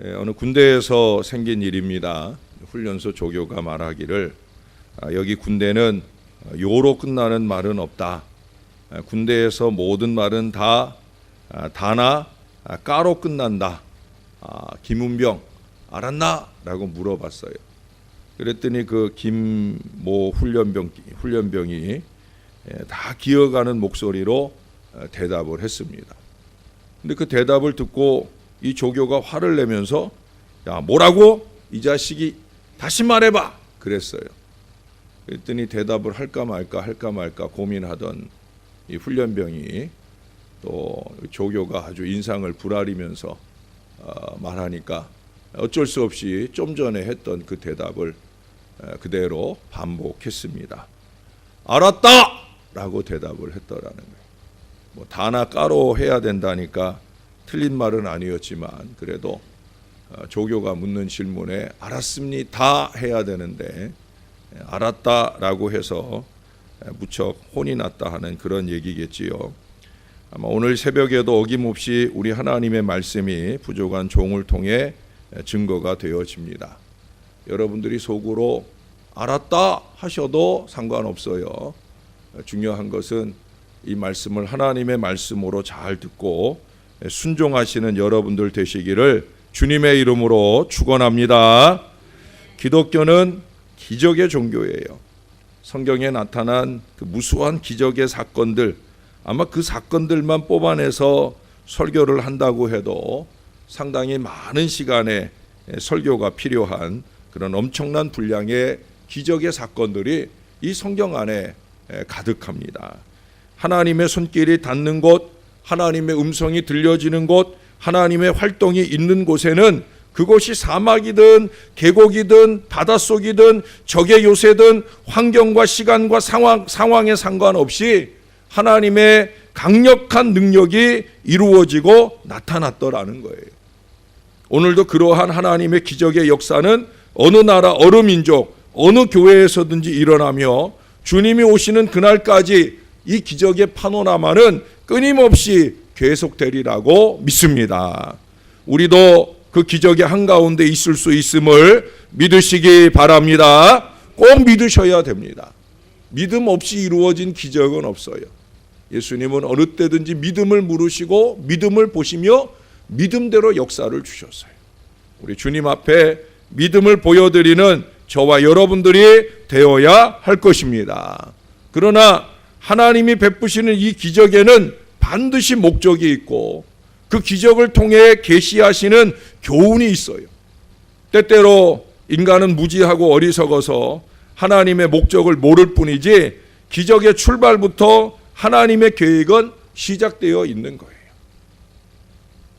어느 군대에서 생긴 일입니다. 훈련소 조교가 말하기를 여기 군대는 요로 끝나는 말은 없다. 군대에서 모든 말은 다 다나 까로 끝난다. 김은병 알았나? 라고 물어봤어요. 그랬더니 그 김모 훈련병이 다 기어가는 목소리로 대답을 했습니다. 근데 그 대답을 듣고 이 조교가 화를 내면서 야, 뭐라고? 이 자식이 다시 말해봐! 그랬어요. 그랬더니 대답을 할까 말까 고민하던 이 훈련병이 또 조교가 아주 인상을 부라리면서 말하니까 어쩔 수 없이 좀 전에 했던 그 대답을 그대로 반복했습니다. 알았다! 라고 대답을 했더라는 거예요. 뭐 다나 까로 해야 된다니까 틀린 말은 아니었지만 그래도 조교가 묻는 질문에 알았습니다 해야 되는데 알았다라고 해서 무척 혼이 났다 하는 그런 얘기겠지요. 아마 오늘 새벽에도 어김없이 우리 하나님의 말씀이 부족한 종을 통해 증거가 되어집니다. 여러분들이 속으로 알았다 하셔도 상관없어요. 중요한 것은 이 말씀을 하나님의 말씀으로 잘 듣고 순종하시는 여러분들 되시기를 주님의 이름으로 축원합니다. 기독교는 기적의 종교예요. 성경에 나타난 그 무수한 기적의 사건들, 아마 그 사건들만 뽑아내서 설교를 한다고 해도 상당히 많은 시간의 설교가 필요한 그런 엄청난 분량의 기적의 사건들이 이 성경 안에 가득합니다. 하나님의 손길이 닿는 곳, 하나님의 음성이 들려지는 곳, 하나님의 활동이 있는 곳에는 그곳이 사막이든 계곡이든 바닷속이든 적의 요새든 환경과 시간과 상황에 상관없이 하나님의 강력한 능력이 이루어지고 나타났더라는 거예요. 오늘도 그러한 하나님의 기적의 역사는 어느 나라, 어느 민족, 어느 교회에서든지 일어나며 주님이 오시는 그날까지 이 기적의 파노라마는 끊임없이 계속되리라고 믿습니다. 우리도 그 기적의 한가운데 있을 수 있음을 믿으시기 바랍니다. 꼭 믿으셔야 됩니다. 믿음 없이 이루어진 기적은 없어요. 예수님은 어느 때든지 믿음을 물으시고 믿음을 보시며 믿음대로 역사를 주셨어요. 우리 주님 앞에 믿음을 보여드리는 저와 여러분들이 되어야 할 것입니다. 그러나 하나님이 베푸시는 이 기적에는 반드시 목적이 있고 그 기적을 통해 계시하시는 교훈이 있어요. 때때로 인간은 무지하고 어리석어서 하나님의 목적을 모를 뿐이지 기적의 출발부터 하나님의 계획은 시작되어 있는 거예요.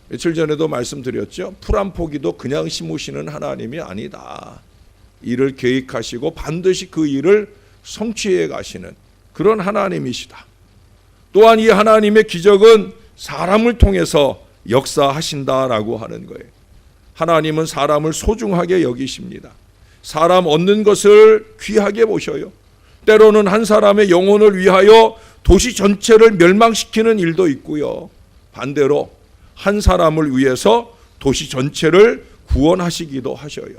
며칠 전에도 말씀드렸죠. 풀 한 포기도 그냥 심으시는 하나님이 아니다. 일을 계획하시고 반드시 그 일을 성취해 가시는 그런 하나님이시다. 또한 이 하나님의 기적은 사람을 통해서 역사하신다라고 하는 거예요. 하나님은 사람을 소중하게 여기십니다. 사람 얻는 것을 귀하게 보셔요. 때로는 한 사람의 영혼을 위하여 도시 전체를 멸망시키는 일도 있고요. 반대로 한 사람을 위해서 도시 전체를 구원하시기도 하셔요.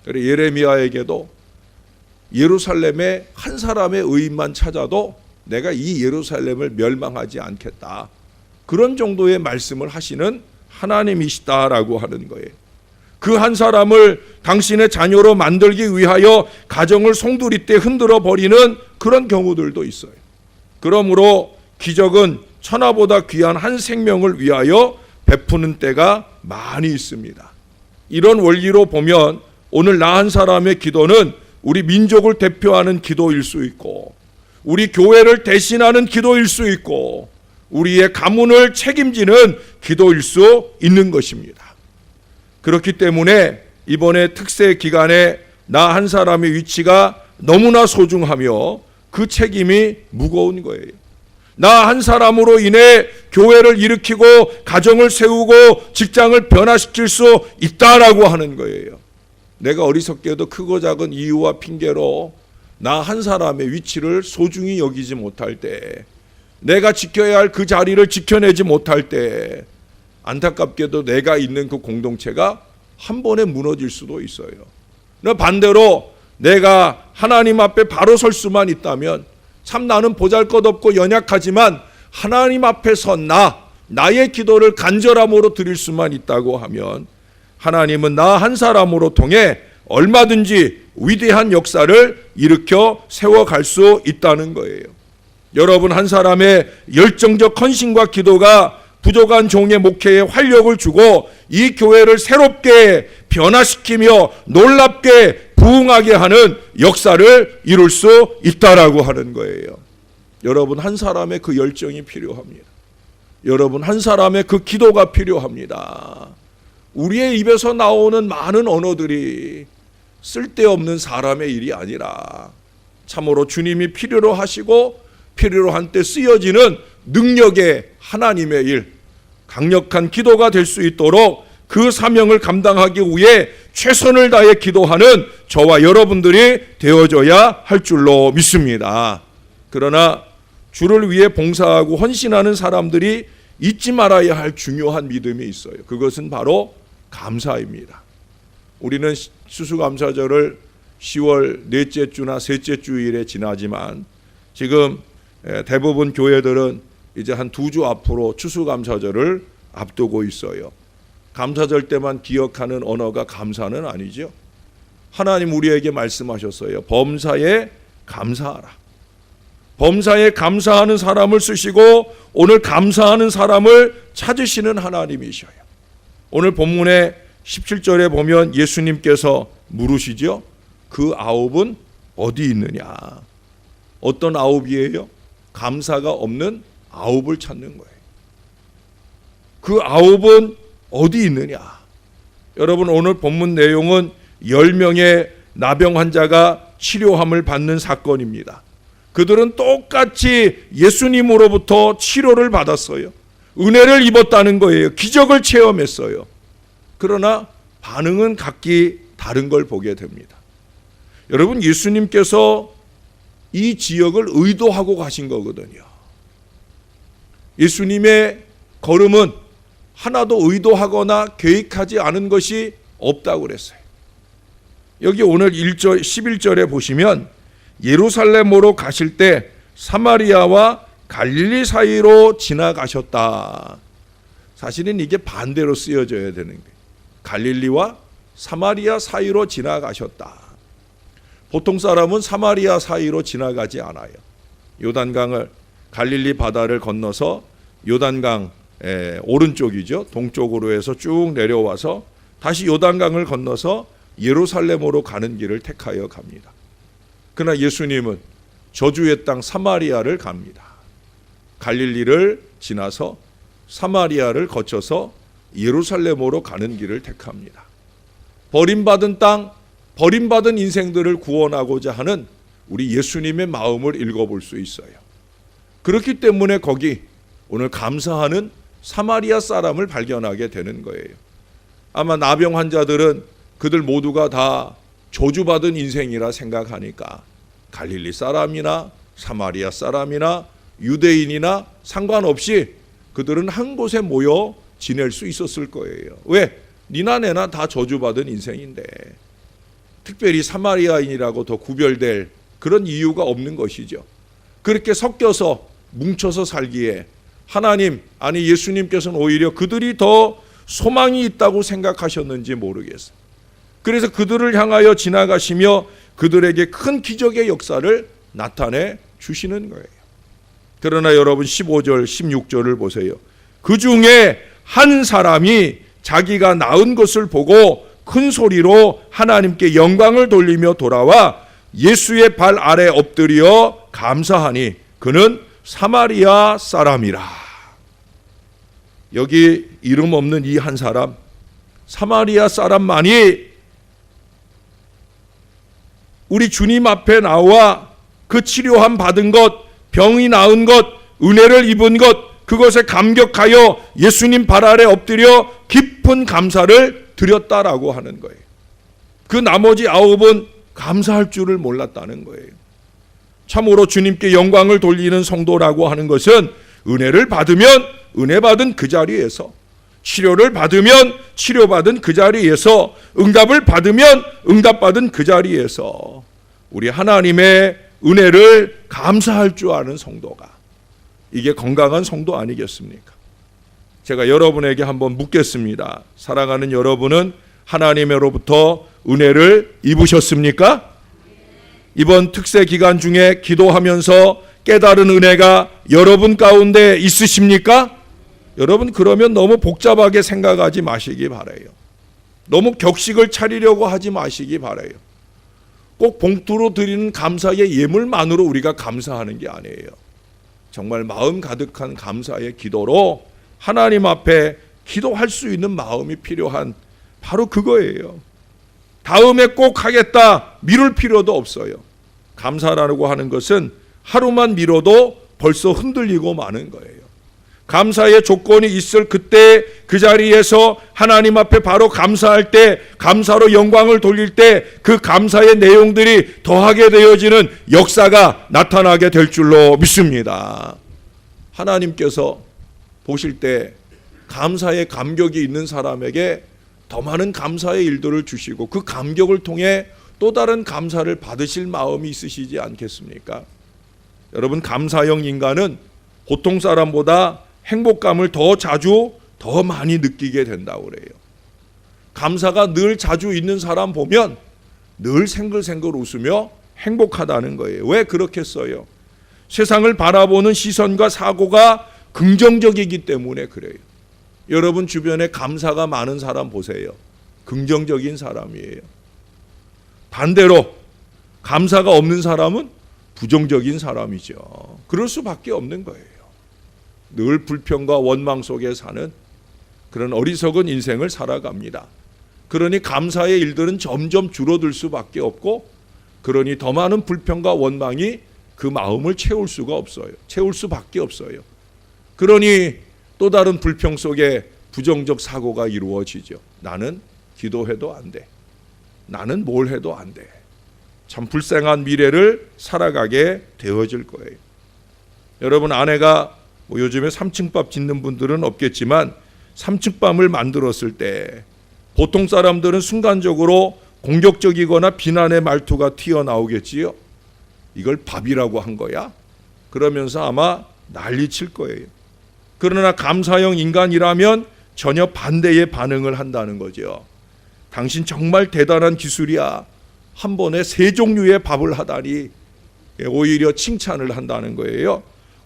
그래서 예레미야에게도 예루살렘에 한 사람의 의인만 찾아도 내가 이 예루살렘을 멸망하지 않겠다. 그런 정도의 말씀을 하시는 하나님이시다라고 하는 거예요. 그 한 사람을 당신의 자녀로 만들기 위하여 가정을 송두리째 흔들어 버리는 그런 경우들도 있어요. 그러므로 기적은 천하보다 귀한 한 생명을 위하여 베푸는 때가 많이 있습니다. 이런 원리로 보면 오늘 나 한 사람의 기도는 우리 민족을 대표하는 기도일 수 있고 우리 교회를 대신하는 기도일 수 있고 우리의 가문을 책임지는 기도일 수 있는 것입니다. 그렇기 때문에 이번에 특세 기간에 나 한 사람의 위치가 너무나 소중하며 그 책임이 무거운 거예요. 나 한 사람으로 인해 교회를 일으키고 가정을 세우고 직장을 변화시킬 수 있다라고 하는 거예요. 내가 어리석게도 크고 작은 이유와 핑계로 나 한 사람의 위치를 소중히 여기지 못할 때, 내가 지켜야 할 그 자리를 지켜내지 못할 때 안타깝게도 내가 있는 그 공동체가 한 번에 무너질 수도 있어요. 반대로 내가 하나님 앞에 바로 설 수만 있다면, 참 나는 보잘것없고 연약하지만 하나님 앞에 선 나의 기도를 간절함으로 드릴 수만 있다고 하면 하나님은 나 한 사람으로 통해 얼마든지 위대한 역사를 일으켜 세워갈 수 있다는 거예요. 여러분, 한 사람의 열정적 헌신과 기도가 부족한 종의 목회에 활력을 주고 이 교회를 새롭게 변화시키며 놀랍게 부흥하게 하는 역사를 이룰 수 있다라고 하는 거예요. 여러분, 한 사람의 그 열정이 필요합니다. 여러분, 한 사람의 그 기도가 필요합니다. 우리의 입에서 나오는 많은 언어들이 쓸데없는 사람의 일이 아니라 참으로 주님이 필요로 하시고 필요로 한 때 쓰여지는 능력의 하나님의 일, 강력한 기도가 될 수 있도록 그 사명을 감당하기 위해 최선을 다해 기도하는 저와 여러분들이 되어져야 할 줄로 믿습니다. 그러나 주를 위해 봉사하고 헌신하는 사람들이 잊지 말아야 할 중요한 믿음이 있어요. 그것은 바로 감사입니다. 우리는 추수감사절을 10월 넷째 주나 셋째 주일에 지나지만 지금 대부분 교회들은 이제 한 2주 앞으로 추수감사절을 앞두고 있어요. 감사절 때만 기억하는 언어가 감사는 아니죠. 하나님 우리에게 말씀하셨어요. 범사에 감사하라. 범사에 감사하는 사람을 쓰시고 오늘 감사하는 사람을 찾으시는 하나님이셔요. 오늘 본문의 17절에 보면 예수님께서 물으시죠. 그 아홉은 어디 있느냐? 어떤 아홉이에요? 감사가 없는 아홉을 찾는 거예요. 그 아홉은 어디 있느냐? 여러분, 오늘 본문 내용은 10명의 나병 환자가 치료함을 받는 사건입니다. 그들은 똑같이 예수님으로부터 치료를 받았어요. 은혜를 입었다는 거예요. 기적을 체험했어요. 그러나 반응은 각기 다른 걸 보게 됩니다. 여러분, 예수님께서 이 지역을 의도하고 가신 거거든요. 예수님의 걸음은 하나도 의도하거나 계획하지 않은 것이 없다고 그랬어요. 여기 오늘 1절, 11절에 보시면 예루살렘으로 가실 때 사마리아와 갈릴리 사이로 지나가셨다. 사실은 이게 반대로 쓰여져야 되는 거예요. 갈릴리와 사마리아 사이로 지나가셨다. 보통 사람은 사마리아 사이로 지나가지 않아요. 요단강을, 갈릴리 바다를 건너서 요단강 오른쪽이죠. 동쪽으로 해서 쭉 내려와서 다시 요단강을 건너서 예루살렘으로 가는 길을 택하여 갑니다. 그러나 예수님은 저주의 땅 사마리아를 갑니다. 갈릴리를 지나서 사마리아를 거쳐서 예루살렘으로 가는 길을 택합니다. 버림받은 땅, 버림받은 인생들을 구원하고자 하는 우리 예수님의 마음을 읽어볼 수 있어요. 그렇기 때문에 거기 오늘 감사하는 사마리아 사람을 발견하게 되는 거예요. 아마 나병 환자들은 그들 모두가 다 저주받은 인생이라 생각하니까 갈릴리 사람이나 사마리아 사람이나 유대인이나 상관없이 그들은 한 곳에 모여 지낼 수 있었을 거예요. 왜? 니나 내나 다 저주받은 인생인데 특별히 사마리아인이라고 더 구별될 그런 이유가 없는 것이죠. 그렇게 섞여서 뭉쳐서 살기에 하나님, 아니 예수님께서는 오히려 그들이 더 소망이 있다고 생각하셨는지 모르겠어요. 그래서 그들을 향하여 지나가시며 그들에게 큰 기적의 역사를 나타내 주시는 거예요. 그러나 여러분 15절 16절을 보세요. 그 중에 한 사람이 자기가 낳은 것을 보고 큰 소리로 하나님께 영광을 돌리며 돌아와 예수의 발 아래 엎드려 감사하니 그는 사마리아 사람이라. 여기 이름 없는 이 한 사람, 사마리아 사람만이 우리 주님 앞에 나와 그 치료함 받은 것, 병이 나은 것, 은혜를 입은 것, 그것에 감격하여 예수님 발 아래 엎드려 깊은 감사를 드렸다라고 하는 거예요. 그 나머지 9은 감사할 줄을 몰랐다는 거예요. 참으로 주님께 영광을 돌리는 성도라고 하는 것은 은혜를 받으면 은혜 받은 그 자리에서 치료를 받으면 치료받은 그 자리에서, 응답을 받으면 응답받은 그 자리에서 우리 하나님의 은혜를 감사할 줄 아는 성도가, 이게 건강한 성도 아니겠습니까? 제가 여러분에게 한번 묻겠습니다. 사랑하는 여러분은 하나님으로부터 은혜를 입으셨습니까? 이번 특세 기간 중에 기도하면서 깨달은 은혜가 여러분 가운데 있으십니까? 여러분, 그러면 너무 복잡하게 생각하지 마시기 바라요. 너무 격식을 차리려고 하지 마시기 바라요. 꼭 봉투로 드리는 감사의 예물만으로 우리가 감사하는 게 아니에요. 정말 마음 가득한 감사의 기도로 하나님 앞에 기도할 수 있는 마음이 필요한, 바로 그거예요. 다음에 꼭 하겠다 미룰 필요도 없어요. 감사라고 하는 것은 하루만 미뤄도 벌써 흔들리고 마는 거예요. 감사의 조건이 있을 그때 그 자리에서 하나님 앞에 바로 감사할 때, 감사로 영광을 돌릴 때 그 감사의 내용들이 더하게 되어지는 역사가 나타나게 될 줄로 믿습니다. 하나님께서 보실 때 감사의 감격이 있는 사람에게 더 많은 감사의 일들을 주시고, 그 감격을 통해 또 다른 감사를 받으실 마음이 있으시지 않겠습니까? 여러분, 감사형 인간은 보통 사람보다 행복감을 더 자주, 더 많이 느끼게 된다고 그래요. 감사가 늘 자주 있는 사람 보면 늘 생글생글 웃으며 행복하다는 거예요. 왜 그렇겠어요? 세상을 바라보는 시선과 사고가 긍정적이기 때문에 그래요. 여러분 주변에 감사가 많은 사람 보세요. 긍정적인 사람이에요. 반대로 감사가 없는 사람은 부정적인 사람이죠. 그럴 수밖에 없는 거예요. 늘 불평과 원망 속에 사는 그런 어리석은 인생을 살아갑니다. 그러니 감사의 일들은 점점 줄어들 수밖에 없고, 그러니 더 많은 불평과 원망이 그 마음을 채울 수가 없어요. 채울 수밖에 없어요. 그러니 또 다른 불평 속에 부정적 사고가 이루어지죠. 나는 기도해도 안 돼. 나는 뭘 해도 안 돼. 참 불쌍한 미래를 살아가게 되어질 거예요. 여러분, 아내가 요즘에 3층밥 짓는 분들은 없겠지만 3층밥을 만들었을 때 보통 사람들은 순간적으로 공격적이거나 비난의 말투가 튀어나오겠지요. 이걸 밥이라고 한 거야? 그러면서 아마 난리칠 거예요. 그러나 감사형 인간이라면 전혀 반대의 반응을 한다는 거죠. 당신 정말 대단한 기술이야. 한 번에 3종류의 밥을 하다니, 오히려 칭찬을 한다는 거예요.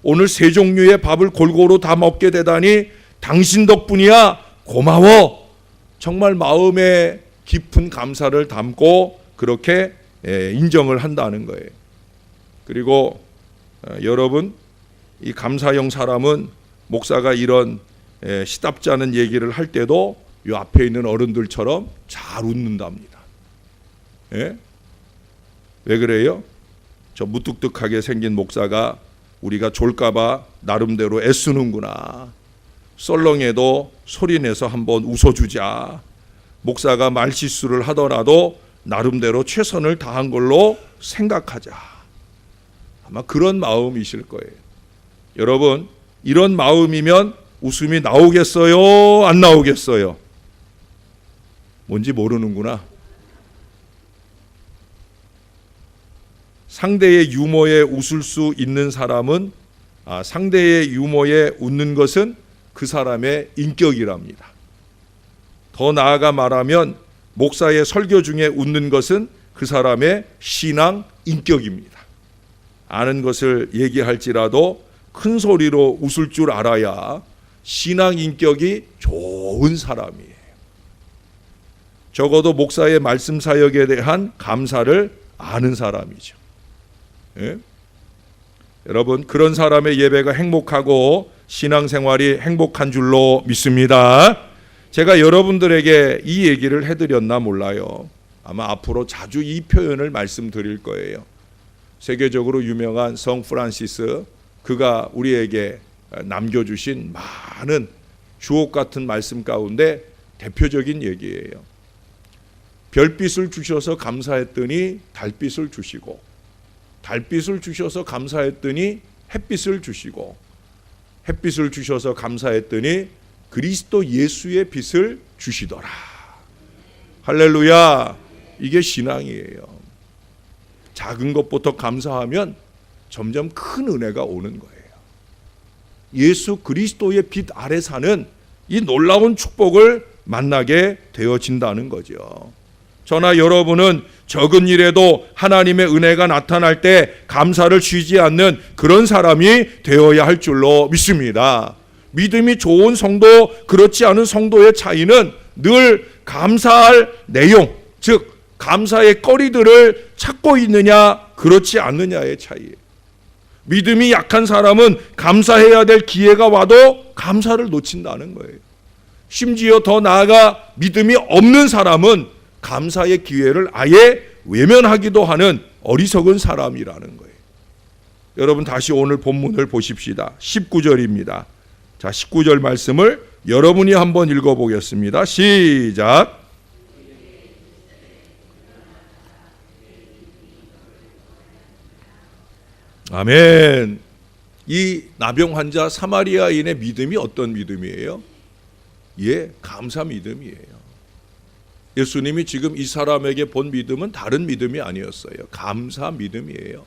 오늘 3종류의 밥을 골고루 다 먹게 되다니 당신 덕분이야. 고마워. 정말 마음에 깊은 감사를 담고 그렇게 인정을 한다는 거예요. 그리고 여러분, 이 감사형 사람은 목사가 이런 시답지 않은 얘기를 할 때도 이 앞에 있는 어른들처럼 잘 웃는답니다. 예? 왜 그래요? 저 무뚝뚝하게 생긴 목사가 우리가 졸까봐 나름대로 애쓰는구나. 썰렁해도 소리내서 한번 웃어주자. 목사가 말실수를 하더라도 나름대로 최선을 다한 걸로 생각하자. 아마 그런 마음이실 거예요. 여러분, 이런 마음이면 웃음이 나오겠어요? 안 나오겠어요? 뭔지 모르는구나. 상대의 유머에 웃을 수 있는 사람은, 상대의 유머에 웃는 것은 그 사람의 인격이랍니다. 더 나아가 말하면 목사의 설교 중에 웃는 것은 그 사람의 신앙 인격입니다. 아는 것을 얘기할지라도 큰 소리로 웃을 줄 알아야 신앙 인격이 좋은 사람이에요. 적어도 목사의 말씀 사역에 대한 감사를 아는 사람이죠. 예? 여러분, 그런 사람의 예배가 행복하고 신앙생활이 행복한 줄로 믿습니다. 제가 여러분들에게 이 얘기를 해드렸나 몰라요. 아마 앞으로 자주 이 표현을 말씀드릴 거예요. 세계적으로 유명한 성 프란시스, 그가 우리에게 남겨주신 많은 주옥 같은 말씀 가운데 대표적인 얘기예요. 별빛을 주셔서 감사했더니 달빛을 주시고, 달빛을 주셔서 감사했더니 햇빛을 주시고, 햇빛을 주셔서 감사했더니 그리스도 예수의 빛을 주시더라. 할렐루야. 이게 신앙이에요. 작은 것부터 감사하면 점점 큰 은혜가 오는 거예요. 예수 그리스도의 빛 아래 사는 이 놀라운 축복을 만나게 되어진다는 거죠. 저나 여러분은 적은 일에도 하나님의 은혜가 나타날 때 감사를 쉬지 않는 그런 사람이 되어야 할 줄로 믿습니다. 믿음이 좋은 성도, 그렇지 않은 성도의 차이는 늘 감사할 내용, 즉 감사의 거리들을 찾고 있느냐 그렇지 않느냐의 차이예요. 믿음이 약한 사람은 감사해야 될 기회가 와도 감사를 놓친다는 거예요. 심지어 더 나아가 믿음이 없는 사람은 감사의 기회를 아예 외면하기도 하는 어리석은 사람이라는 거예요. 여러분 다시 오늘 본문을 보십시다. 19절입니다. 자, 19절 말씀을 여러분이 한번 읽어보겠습니다. 시작. 아멘. 이 나병 환자 사마리아인의 믿음이 어떤 믿음이에요? 예, 감사 믿음이에요. 예수님이 지금 이 사람에게 본 믿음은 다른 믿음이 아니었어요. 감사 믿음이에요.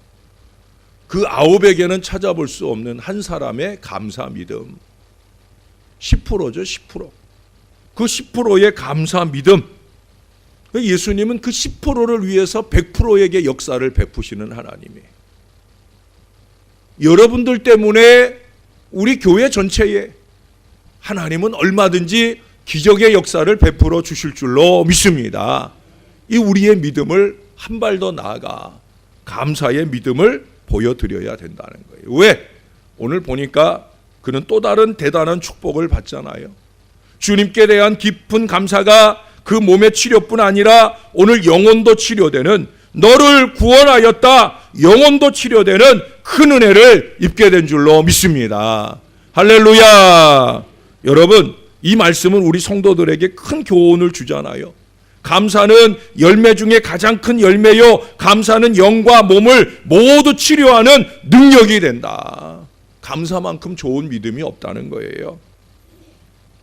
그 9에게는 찾아볼 수 없는 한 사람의 감사 믿음. 10%죠, 10%. 그 10%의 감사 믿음. 예수님은 그 10%를 위해서 100%에게 역사를 베푸시는 하나님이에요. 여러분들 때문에 우리 교회 전체에 하나님은 얼마든지 기적의 역사를 베풀어 주실 줄로 믿습니다. 이 우리의 믿음을 한 발 더 나아가 감사의 믿음을 보여드려야 된다는 거예요. 왜? 오늘 보니까 그는 또 다른 대단한 축복을 받잖아요. 주님께 대한 깊은 감사가 그 몸의 치료뿐 아니라 오늘 영혼도 치료되는, 너를 구원하였다 영혼도 치료되는 큰 은혜를 입게 된 줄로 믿습니다. 할렐루야. 여러분, 이 말씀은 우리 성도들에게 큰 교훈을 주잖아요. 감사는 열매 중에 가장 큰 열매요, 감사는 영과 몸을 모두 치료하는 능력이 된다. 감사만큼 좋은 믿음이 없다는 거예요.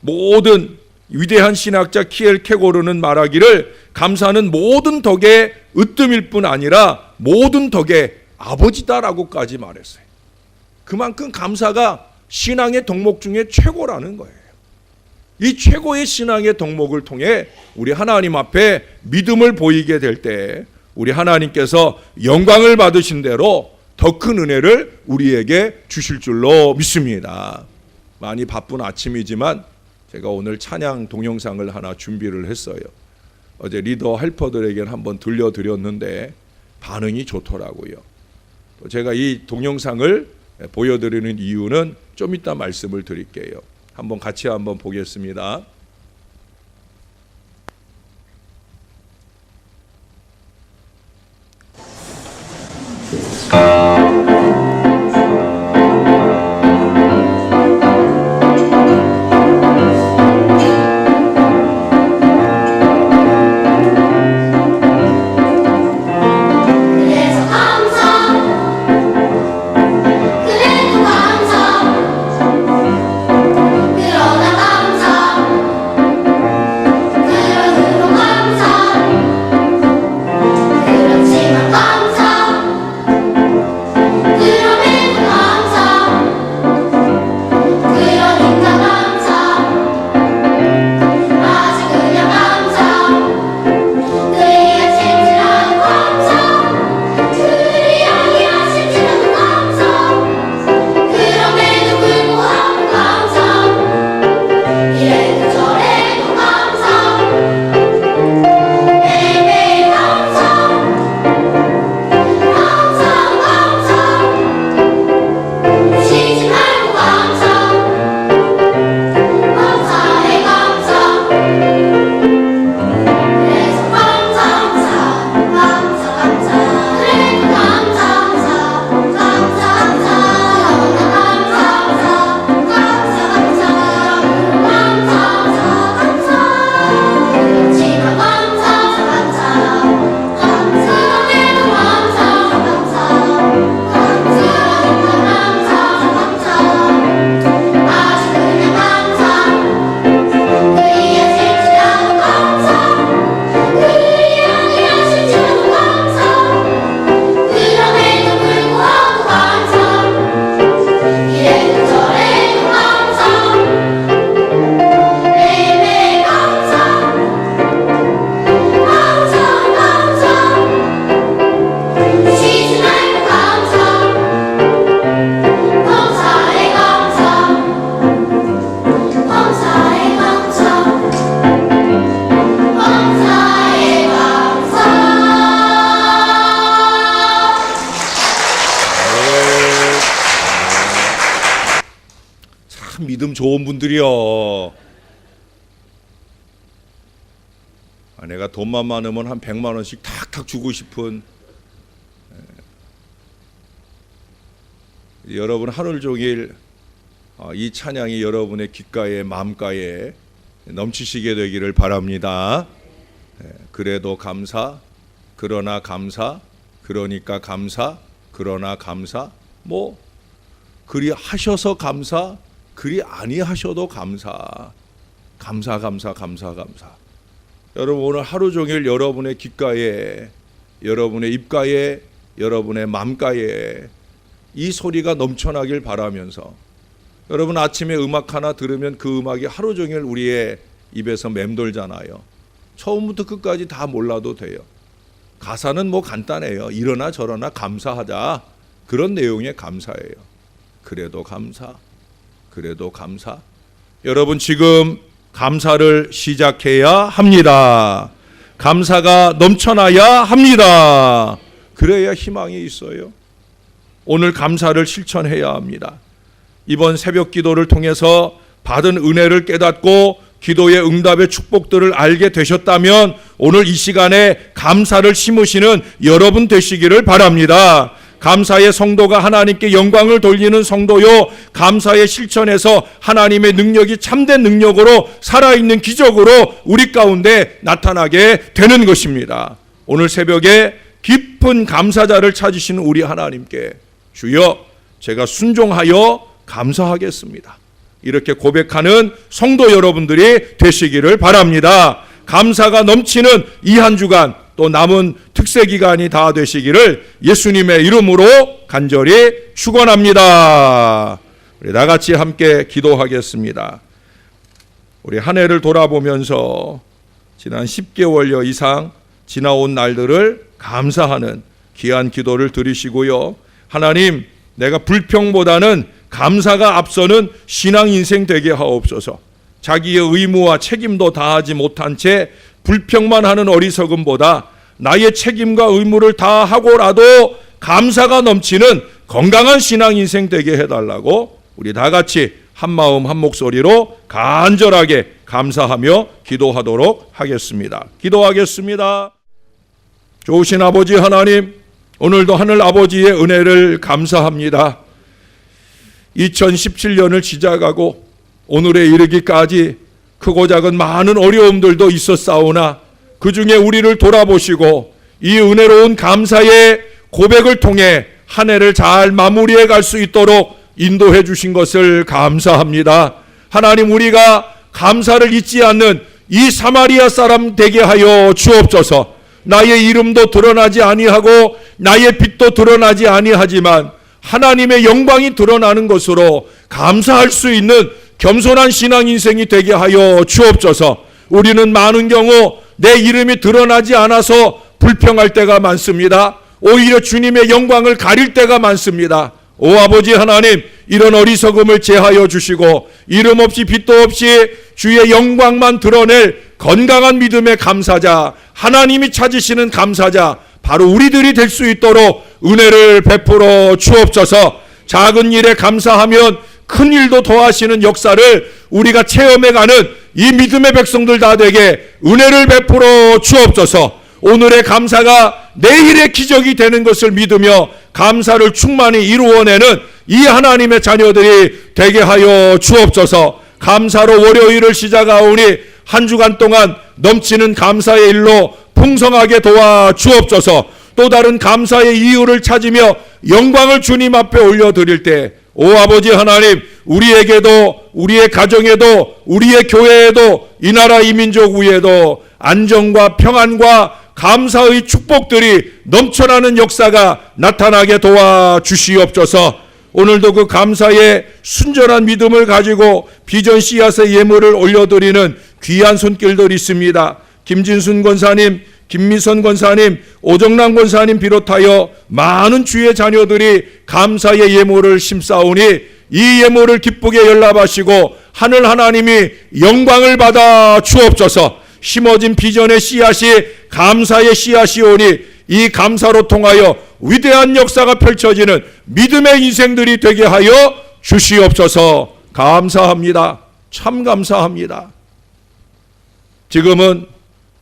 모든 위대한 신학자 키엘 케고르는 말하기를 감사는 모든 덕의 으뜸일 뿐 아니라 모든 덕의 아버지다라고까지 말했어요. 그만큼 감사가 신앙의 덕목 중에 최고라는 거예요. 이 최고의 신앙의 덕목을 통해 우리 하나님 앞에 믿음을 보이게 될 때 우리 하나님께서 영광을 받으신 대로 더 큰 은혜를 우리에게 주실 줄로 믿습니다. 많이 바쁜 아침이지만 제가 오늘 찬양 동영상을 하나 준비를 했어요. 어제 리더 헬퍼들에게는 한번 들려드렸는데 반응이 좋더라고요. 제가 이 동영상을 보여드리는 이유는 좀 이따 말씀을 드릴게요. 한번 같이 한번 보겠습니다. 그래도 감사, 그러나 감사. 믿음 좋은 분들이요. 내가 돈만 많으면 한 100만 원씩 탁탁 주고 싶은, 여러분 하루 종일 이 찬양이 여러분의 귓가에 마음가에 넘치시게 되기를 바랍니다. 그래도 감사, 그러나 감사, 그러니까 감사, 그러나 감사, 뭐 그리 하셔서 감사, 그리 아니하셔도 감사. 감사. 여러분 오늘 하루 종일 여러분의 귓가에, 여러분의 입가에, 여러분의 맘가에 이 소리가 넘쳐나길 바라면서, 여러분 아침에 음악 하나 들으면 그 음악이 하루 종일 우리의 입에서 맴돌잖아요. 처음부터 끝까지 다 몰라도 돼요. 가사는 뭐 간단해요. 이러나 저러나 감사하자, 그런 내용의 감사예요. 그래도 감사, 그래도 감사. 여러분 지금 감사를 시작해야 합니다. 감사가 넘쳐나야 합니다. 그래야 희망이 있어요. 오늘 감사를 실천해야 합니다. 이번 새벽 기도를 통해서 받은 은혜를 깨닫고 기도의 응답의 축복들을 알게 되셨다면 오늘 이 시간에 감사를 심으시는 여러분 되시기를 바랍니다. 감사의 성도가 하나님께 영광을 돌리는 성도요, 감사의 실천에서 하나님의 능력이 참된 능력으로 살아있는 기적으로 우리 가운데 나타나게 되는 것입니다. 오늘 새벽에 깊은 감사자를 찾으시는 우리 하나님께 주여 제가 순종하여 감사하겠습니다, 이렇게 고백하는 성도 여러분들이 되시기를 바랍니다. 감사가 넘치는 이 한 주간, 또 남은 특세 기간이 다 되시기를 예수님의 이름으로 간절히 축원합니다. 우리 다 같이 함께 기도하겠습니다. 우리 한 해를 돌아보면서 지난 10개월여 이상 지나온 날들을 감사하는 귀한 기도를 드리시고요. 하나님, 내가 불평보다는 감사가 앞서는 신앙 인생 되게 하옵소서. 자기의 의무와 책임도 다하지 못한 채 불평만 하는 어리석음보다 나의 책임과 의무를 다하고라도 감사가 넘치는 건강한 신앙 인생 되게 해달라고 우리 다 같이 한 마음 한 목소리로 간절하게 감사하며 기도하도록 하겠습니다. 기도하겠습니다. 좋으신 아버지 하나님, 오늘도 하늘 아버지의 은혜를 감사합니다. 2017년을 시작하고 오늘에 이르기까지 크고 작은 많은 어려움들도 있었사오나 그 중에 우리를 돌아보시고 이 은혜로운 감사의 고백을 통해 한 해를 잘 마무리해 갈 수 있도록 인도해 주신 것을 감사합니다. 하나님, 우리가 감사를 잊지 않는 이 사마리아 사람 되게 하여 주옵소서. 나의 이름도 드러나지 아니하고 나의 빛도 드러나지 아니하지만 하나님의 영광이 드러나는 것으로 감사할 수 있는 겸손한 신앙 인생이 되게 하여 주옵소서. 우리는 많은 경우 내 이름이 드러나지 않아서 불평할 때가 많습니다. 오히려 주님의 영광을 가릴 때가 많습니다. 오 아버지 하나님, 이런 어리석음을 제하여 주시고 이름 없이 빛도 없이 주의 영광만 드러낼 건강한 믿음의 감사자, 하나님이 찾으시는 감사자, 바로 우리들이 될 수 있도록 은혜를 베풀어 주옵소서. 작은 일에 감사하면 큰 일도 더하시는 역사를 우리가 체험해가는 이 믿음의 백성들 다 되게 은혜를 베풀어 주옵소서. 오늘의 감사가 내일의 기적이 되는 것을 믿으며 감사를 충만히 이루어내는 이 하나님의 자녀들이 되게 하여 주옵소서. 감사로 월요일을 시작하오니 한 주간 동안 넘치는 감사의 일로 풍성하게 도와 주옵소서. 또 다른 감사의 이유를 찾으며 영광을 주님 앞에 올려드릴 때 오 아버지 하나님, 우리에게도 우리의 가정에도 우리의 교회에도 이 나라 이 민족 위에도 안정과 평안과 감사의 축복들이 넘쳐나는 역사가 나타나게 도와주시옵소서. 오늘도 그 감사의 순전한 믿음을 가지고 비전 씨앗의 예물을 올려드리는 귀한 손길들이 있습니다. 김진순 권사님, 김미선 권사님, 오정남 권사님 비롯하여 많은 주의 자녀들이 감사의 예물을 심사오니 이 예물을 기쁘게 연락하시고 하늘 하나님이 영광을 받아 주옵소서. 심어진 비전의 씨앗이 감사의 씨앗이오니 이 감사로 통하여 위대한 역사가 펼쳐지는 믿음의 인생들이 되게 하여 주시옵소서. 감사합니다. 참 감사합니다. 지금은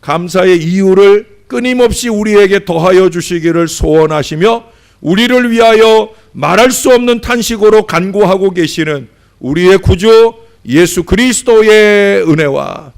감사의 이유를 끊임없이 우리에게 더하여 주시기를 소원하시며 우리를 위하여 말할 수 없는 탄식으로 간구하고 계시는 우리의 구주 예수 그리스도의 은혜와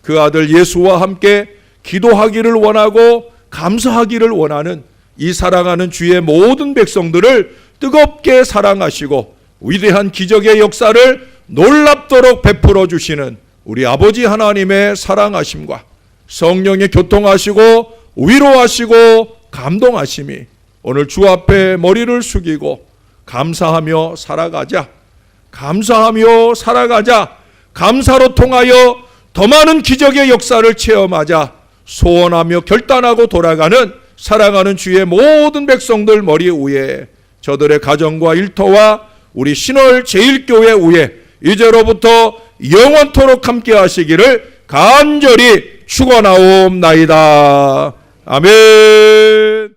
그 아들 예수와 함께 기도하기를 원하고 감사하기를 원하는 이 사랑하는 주의 모든 백성들을 뜨겁게 사랑하시고 위대한 기적의 역사를 놀랍도록 베풀어 주시는 우리 아버지 하나님의 사랑하심과 성령의 교통하시고 위로하시고 감동하심이 오늘 주 앞에 머리를 숙이고 감사하며 살아가자. 감사하며 살아가자. 감사로 통하여 더 많은 기적의 역사를 체험하자. 소원하며 결단하고 돌아가는 사랑하는 주의 모든 백성들 머리 위에 저들의 가정과 일터와 우리 신월 제일교회 위에 이제로부터 영원토록 함께 하시기를 간절히 축원하옵나이다. 아멘.